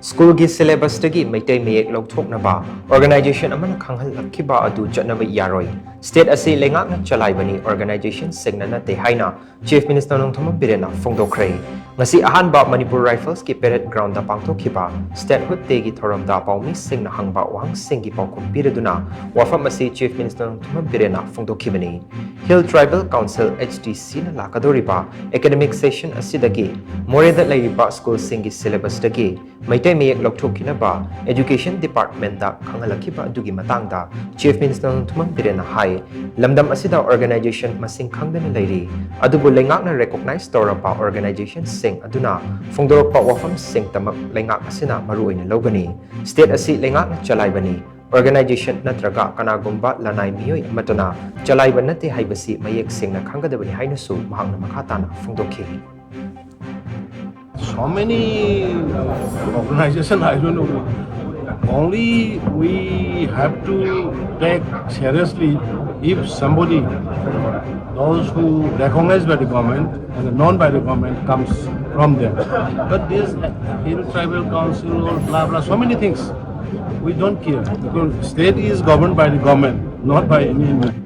School gi Syllabus Tagi Meitei Mayek Louthoknaba Organization Amana Khanghallakhiba adu Chatnaba Yaroi State asi leingak na chalaibani Organization shing natte haina Chief Minister Nongthombam Biren phongdokhre ngasi ahanba Manipur Rifles ki parade ground da pangthokhiba statehood tegi thoramda paumi shing na hangba wang shing gi paukum pireduna wafam asi Chief Minister Nongthombam Biren phongdokhibani Hill Tribal Council HTC na lakadoriba academic session asidagi moreda laiba school sing gi syllabus tagi Meitei Mayek Louthoknaba Education Department da Khanghallakhiba adugi matangda Chief Minister Nongthombam Biren hai lamdam asida organization masing khangdana leiri adubu leingak na recognize torapa organization sing aduna phongdorpa wafam sing tamak leingak asina maruoina logani state asi leingak na chalaibani organization natraga kanagumba lanai miyoi amatuna chalaiban natte haibasi mayek sing na khanggadabani haina su mahangna makhatana phongdokhi. So many organizations, I don't know. Only we have to take seriously if somebody, those who recognized by the government and known by the government comes from them. But this Hill Tribal Council or blah blah, so many things, we don't care because state is governed by the government, not by any.